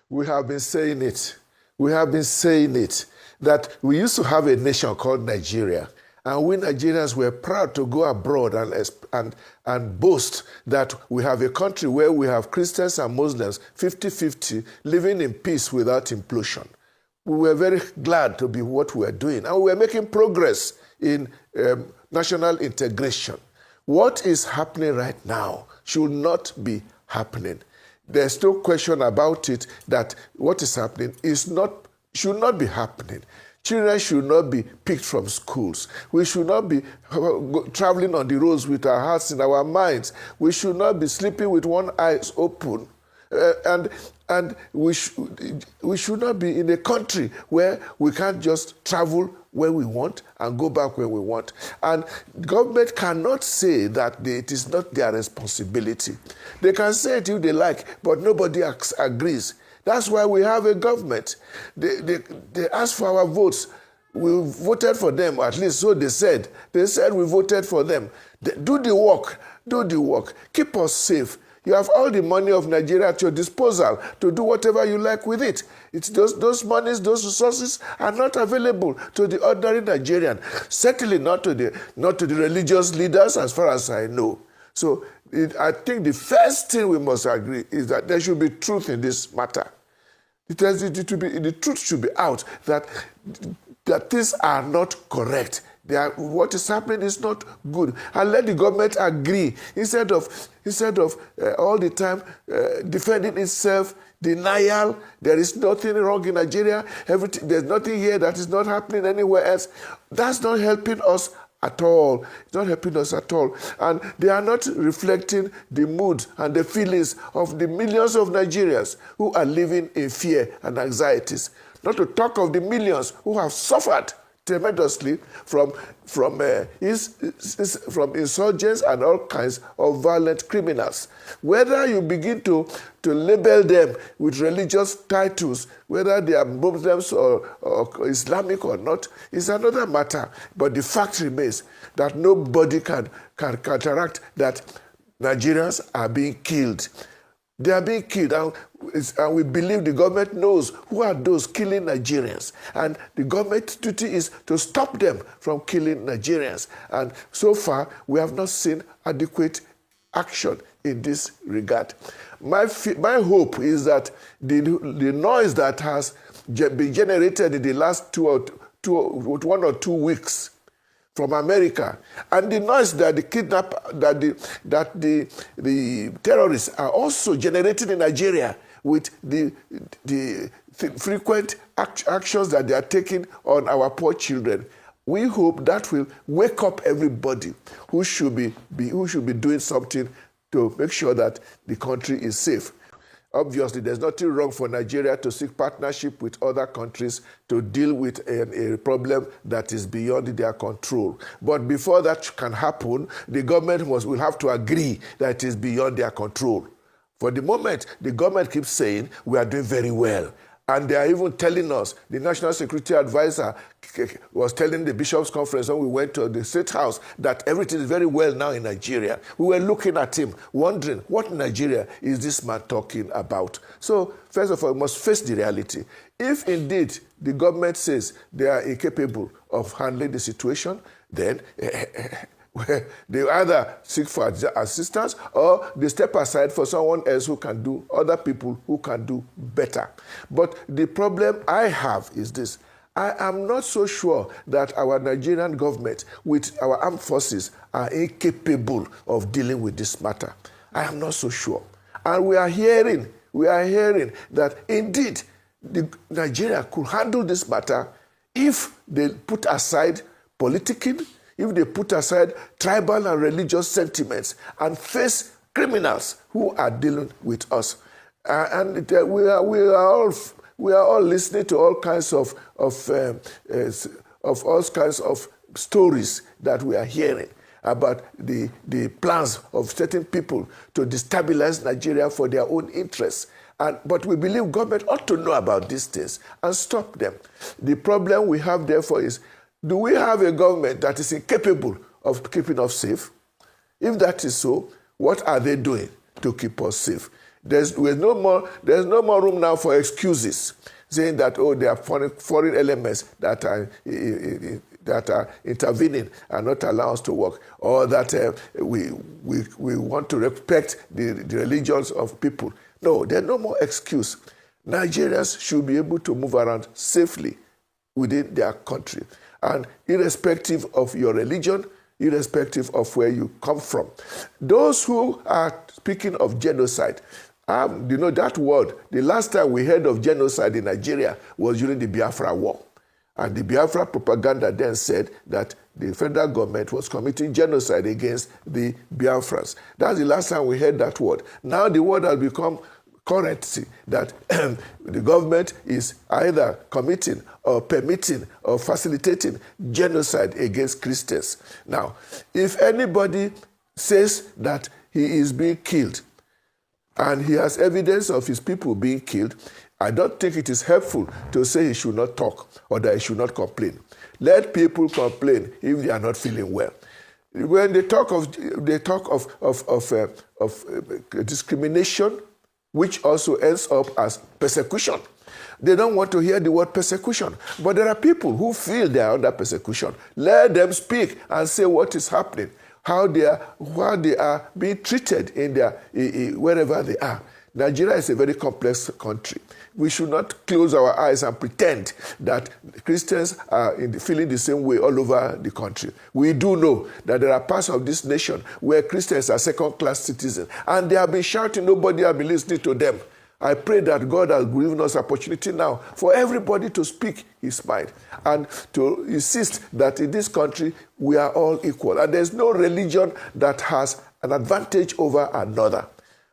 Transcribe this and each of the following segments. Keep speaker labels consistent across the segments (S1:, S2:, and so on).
S1: We have been saying it. We have been saying it, that we used to have a nation called Nigeria. And we Nigerians were proud to go abroad and boast that we have a country where we have Christians and Muslims 50-50 living in peace without implosion. We were very glad to be what we were doing. And we were making progress in national integration. What is happening right now should not be happening. There's no question about it that what is happening should not be happening. Children should not be picked from schools. We should not be traveling on the roads with our hearts in our minds. We should not be sleeping with one eye open. And we should not be in a country where we can't just travel where we want and go back where we want. And government cannot say that it is not their responsibility. They can say it if they like, but nobody agrees. That's why we have a government. They asked for our votes. We voted for them, at least so they said. They said we voted for them. Do the work. Do the work. Keep us safe. You have all the money of Nigeria at your disposal to do whatever you like with it. It's those monies, those resources are not available to the ordinary Nigerian. Certainly not to the religious leaders, as far as I know. So I think the first thing we must agree is that there should be truth in this matter. The truth should be out that things are not correct. What is happening is not good. And let the government agree instead of all the time defending itself, denial. There is nothing wrong in Nigeria. There's nothing here that is not happening anywhere else. That's not helping us at all. It's not helping us at all. And they are not reflecting the mood and the feelings of the millions of Nigerians who are living in fear and anxieties. Not to talk of the millions who have suffered tremendously from insurgents and all kinds of violent criminals. Whether you begin to label them with religious titles, whether they are Muslims or Islamic or not, is another matter. But the fact remains that nobody can counteract that Nigerians are being killed. They are being killed, and we believe the government knows who are those killing Nigerians. And the government's duty is to stop them from killing Nigerians. And so far, we have not seen adequate action in this regard. My hope is that the noise that has been generated in the last 1 or 2 weeks from America, and the noise that the terrorists are also generating in Nigeria with the frequent actions that they are taking on our poor children. We hope that will wake up everybody who should be doing something to make sure that the country is safe. Obviously, there's nothing wrong for Nigeria to seek partnership with other countries to deal with a problem that is beyond their control. But before that can happen, the government will have to agree that it is beyond their control. For the moment, the government keeps saying we are doing very well. And they are even telling us, the National Security Advisor was telling the Bishops' Conference when we went to the State House that everything is very well now in Nigeria. We were looking at him, wondering, what Nigeria is this man talking about? So, first of all, we must face the reality. If indeed the government says they are incapable of handling the situation, then they either seek for assistance or they step aside for someone else who can do, other people who can do better. But the problem I have is this. I am not so sure that our Nigerian government with our armed forces are incapable of dealing with this matter. I am not so sure. And we are hearing that indeed Nigeria could handle this matter if they put aside politicking, if they put aside tribal and religious sentiments and face criminals who are dealing with us. We are all listening to all kinds of stories that we are hearing about the plans of certain people to destabilize Nigeria for their own interests. But we believe government ought to know about these things and stop them. The problem we have, therefore, is, do we have a government that is incapable of keeping us safe? If that is so, what are they doing to keep us safe? There's no more room now for excuses, saying that, oh, there are foreign elements that are intervening and not allow us to work, or that we want to respect the religions of people. No, there's no more excuse. Nigerians should be able to move around safely within their country, and irrespective of your religion, irrespective of where you come from. Those who are speaking of genocide, that word, the last time we heard of genocide in Nigeria was during the Biafra War. And the Biafra propaganda then said that the federal government was committing genocide against the Biafrans. That's the last time we heard that word. Now the word has become currency, that the government is either committing or permitting or facilitating genocide against Christians. Now, if anybody says that he is being killed and he has evidence of his people being killed, I don't think it is helpful to say he should not talk or that he should not complain. Let people complain if they are not feeling well. When they talk of discrimination, which also ends up as persecution, they don't want to hear the word persecution. But there are people who feel they are under persecution. Let them speak and say what is happening, how they are being treated in wherever they are. Nigeria is a very complex country. We should not close our eyes and pretend that Christians are feeling the same way all over the country. We do know that there are parts of this nation where Christians are second-class citizens, and they have been shouting, nobody has been listening to them. I pray that God has given us opportunity now for everybody to speak his mind and to insist that in this country we are all equal, and there's no religion that has an advantage over another.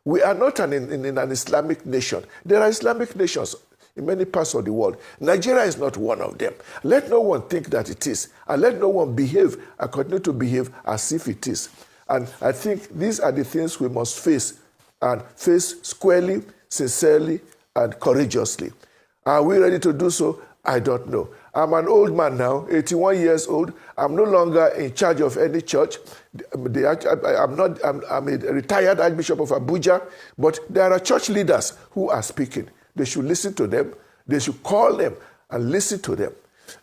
S1: We are not in an Islamic nation. There are Islamic nations in many parts of the world. Nigeria is not one of them. Let no one think that it is, and let no one behave and continue to behave as if it is. And I think these are the things we must face, and face squarely, sincerely, and courageously. Are we ready to do so? I don't know. I'm an old man now, 81 years old. I'm no longer in charge of any church. I'm a retired Archbishop of Abuja, but there are church leaders who are speaking. They should listen to them. They should call them and listen to them.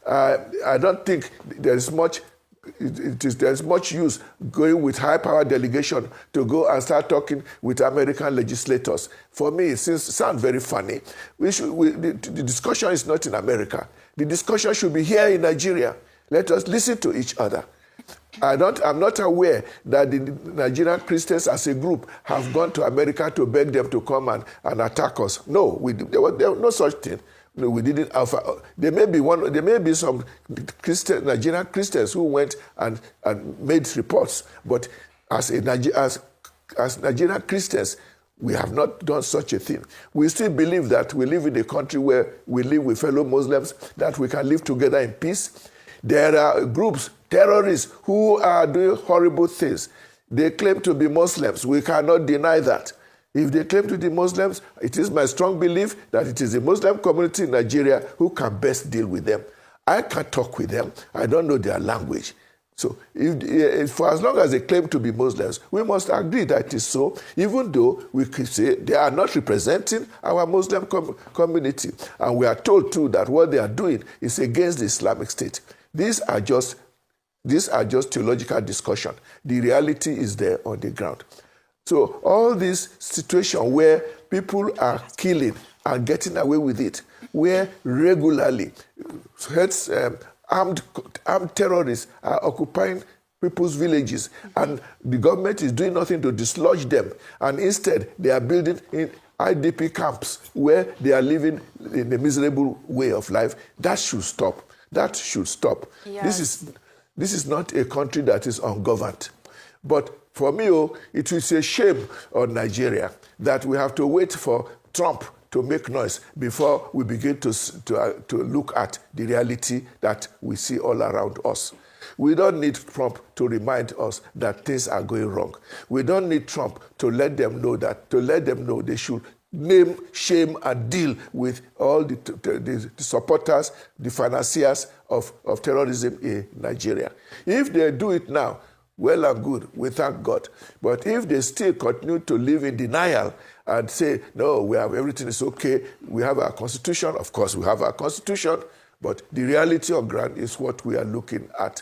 S1: I don't think there's much use going with high-power delegation to go and start talking with American legislators. For me, it sounds very funny. The discussion is not in America. The discussion should be here in Nigeria. Let us listen to each other. I'm not aware that the Nigerian Christians as a group have gone to America to beg them to come and attack us. No, there was no such thing. No, we didn't offer. There may be some Nigerian Christians who went and made reports, but as Nigerian Christians, we have not done such a thing. We still believe that we live in a country where we live with fellow Muslims, that we can live together in peace. There are groups, terrorists, who are doing horrible things. They claim to be Muslims. We cannot deny that. If they claim to be Muslims, it is my strong belief that it is the Muslim community in Nigeria who can best deal with them. I can't talk with them. I don't know their language. So for as long as they claim to be Muslims, we must agree that it is so, even though we could say they are not representing our Muslim community. And we are told, too, that what they are doing is against the Islamic State. These are just theological discussion. The reality is there on the ground. So all this situation where people are killing and getting away with it, where regularly armed terrorists are occupying people's villages, and the government is doing nothing to dislodge them, and instead they are building in IDP camps where they are living in a miserable way of life, that should stop. That should stop. Yes. This is not a country that is ungoverned. But for me, it is a shame on Nigeria that we have to wait for Trump to make noise before we begin to look at the reality that we see all around us. We don't need Trump to remind us that things are going wrong. We don't need Trump to let them know they should name, shame, and deal with all the supporters, the financiers of terrorism in Nigeria. If they do it now, well and good, we thank God. But if they still continue to live in denial and say, no, we have everything is okay. We have our constitution. Of course, we have our constitution, but the reality of ground is what we are looking at.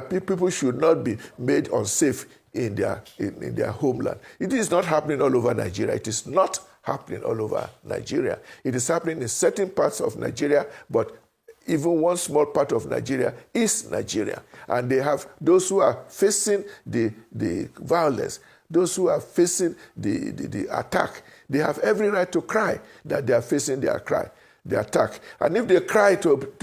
S1: People should not be made unsafe in their homeland. It is not happening all over Nigeria. It is not happening all over Nigeria. It is happening in certain parts of Nigeria, but even one small part of Nigeria is Nigeria. And they have those who are facing the violence, those who are facing the attack. They have every right to cry that they are facing the attack. And if they cry to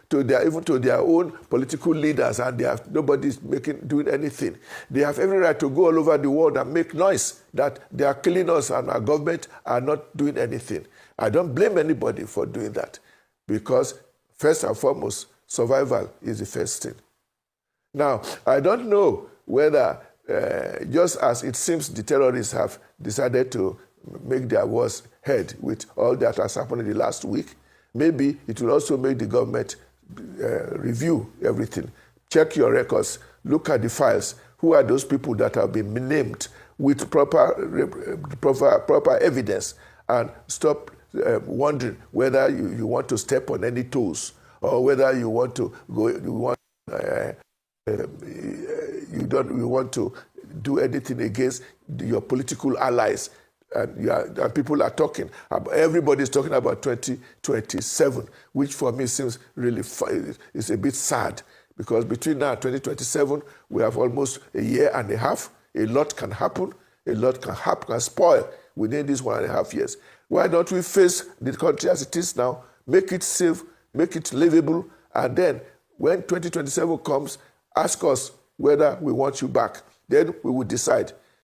S1: their own political leaders and nobody's doing anything, they have every right to go all over the world and make noise that they are killing us and our government are not doing anything. I don't blame anybody for doing that, because first and foremost, survival is the first thing. Now, I don't know whether, just as it seems the terrorists have decided to make their wars head with all that has happened in the last week, maybe it will also make the government review everything. Check your records, look at the files. Who are those people that have been named with proper evidence, and stop wondering whether you want to step on any toes, or whether you want to go, you want to do anything against your political allies. And people are talking. Everybody's talking about 2027, which for me seems really is a bit sad, because between now and 2027, we have almost a year and a half. A lot can happen. A lot can spoil within these 1.5 years. Why don't we face the country as it is now, make it safe, make it livable, and then when 2027 comes, ask us whether we want you back. Then we will decide.